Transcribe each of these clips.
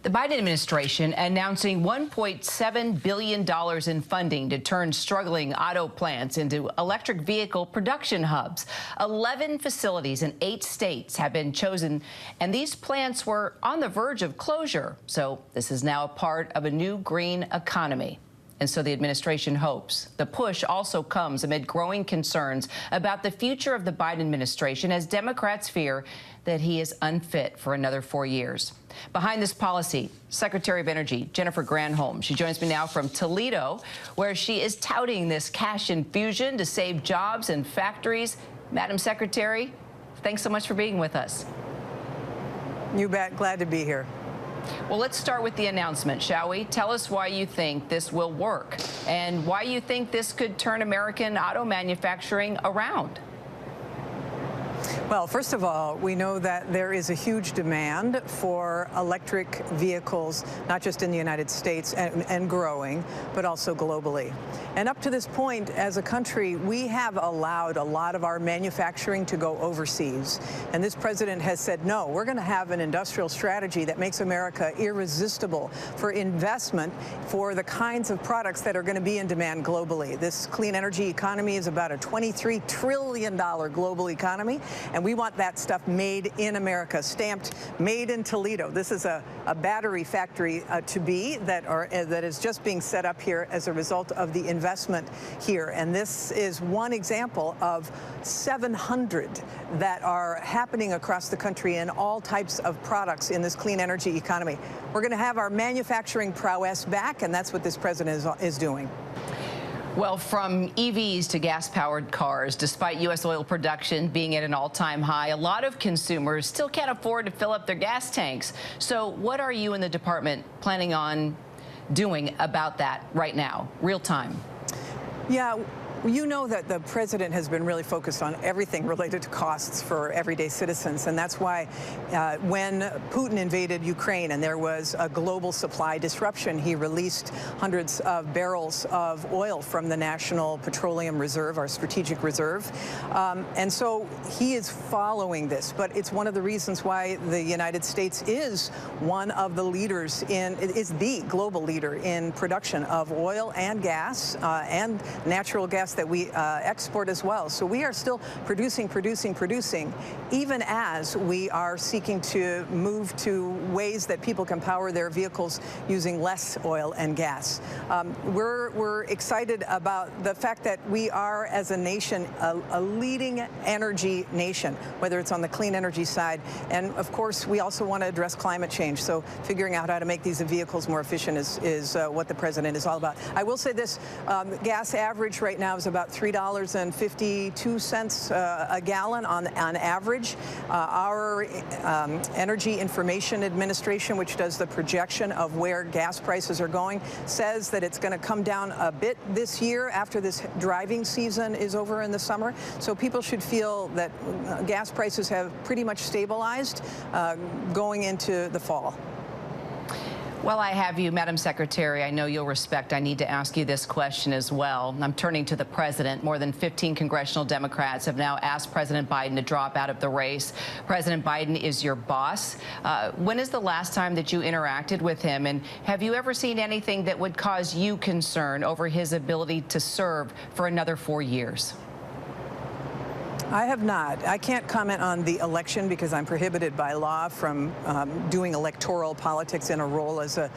The Biden administration announcing $1.7 billion in funding to turn struggling auto plants into electric vehicle production hubs. 11 facilities in 8 states have been chosen, and these plants were on the verge of closure. So this is now a part of a new green economy. And so the administration hopes. The push also comes amid growing concerns about the future of the Biden administration as Democrats fear that he is unfit for another 4 years. Behind this policy, Secretary of Energy Jennifer Granholm. She joins me now from Toledo, where she is touting this cash infusion to save jobs and factories. Madam Secretary, thanks so much for being with us. You bet. Glad to be here. Well, let's start with the announcement, shall we? Tell us why you think this will work and why you think this could turn American auto manufacturing around. Well, first of all, we know that there is a huge demand for electric vehicles, not just in the United States and growing, but also globally. And up to this point, as a country, we have allowed a lot of our manufacturing to go overseas. And this president has said, no, we're going to have an industrial strategy that makes America irresistible for investment for the kinds of products that are going to be in demand globally. This clean energy economy is about a $23 trillion global economy. And we want that stuff made in America, stamped made in Toledo. This is a battery factory to be that is just being set up here as a result of the investment here. And this is one example of 700 that are happening across the country in all types of products in this clean energy economy. We're going to have our manufacturing prowess back, and that's what this president is doing. Well, from EVs to gas-powered cars, despite U.S. oil production being at an all-time high, a lot of consumers still can't afford to fill up their gas tanks. So what are you in the department planning on doing about that right now, real time? Yeah. You know that the president has been really focused on everything related to costs for everyday citizens, and that's why when Putin invaded Ukraine and there was a global supply disruption, he released hundreds of barrels of oil from the National Petroleum Reserve, our strategic reserve. And so he is following this, but it's one of the reasons why the United States is one of the leaders is the global leader in production of oil and gas and natural gas that we export as well. So we are still producing, even as we are seeking to move to ways that people can power their vehicles using less oil and gas. We're excited about the fact that we are, as a nation, a leading energy nation, whether it's on the clean energy side. And of course, we also want to address climate change. So figuring out how to make these vehicles more efficient is what the president is all about. I will say this, gas average right now is about $3.52 a gallon on average. Our Energy Information Administration, which does the projection of where gas prices are going, says that it's going to come down a bit this year after this driving season is over in the summer. So people should feel that gas prices have pretty much stabilized going into the fall. Well, I have you, Madam Secretary. I know you'll respect. I need to ask you this question as well. I'm turning to the president. More than 15 congressional Democrats have now asked President Biden to drop out of the race. President Biden is your boss. When is the last time that you interacted with him? And have you ever seen anything that would cause you concern over his ability to serve for another 4 year? I have not. I can't comment on the election because I'm prohibited by law from doing electoral politics in a role as a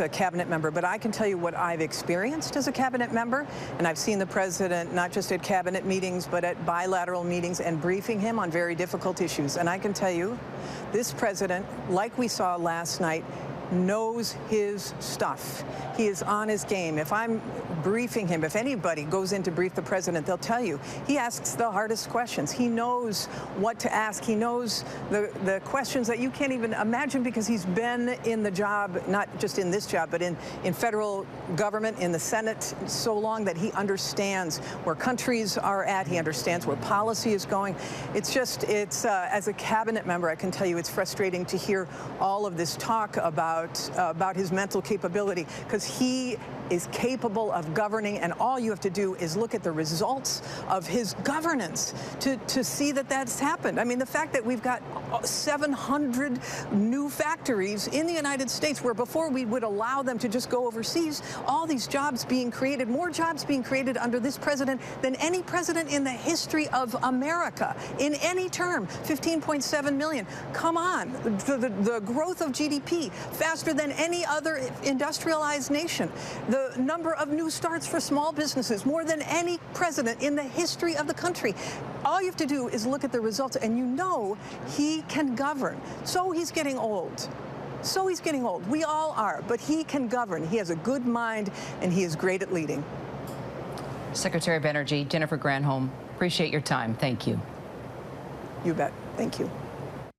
cabinet member. But I can tell you what I've experienced as a cabinet member, and I've seen the president not just at cabinet meetings, but at bilateral meetings and briefing him on very difficult issues. And I can tell you, this president, like we saw last night, knows his stuff. He is on his game. If I'm briefing him, if anybody goes in to brief the president, they'll tell you he asks the hardest questions. He knows what to ask. He knows the questions that you can't even imagine because he's been in the job, not just in this job, but in federal government, in the Senate so long that he understands where countries are at. He understands where policy is going. It's as a cabinet member, I can tell you it's frustrating to hear all of this talk about his mental capability, because he is capable of governing, and all you have to do is look at the results of his governance to see that that's happened. I mean, the fact that we've got 700 new factories in the United States, where before we would allow them to just go overseas, all these jobs being created, more jobs being created under this president than any president in the history of America in any term. 15.7 million. Come on. The growth of GDP faster than any other industrialized nation. The number of new starts for small businesses, more than any president in the history of the country. All you have to do is look at the results, and you know he can govern. So he's getting old. So he's getting old. We all are, but he can govern. He has a good mind, and he is great at leading. Secretary of Energy Jennifer Granholm, appreciate your time. Thank you. You bet. Thank you.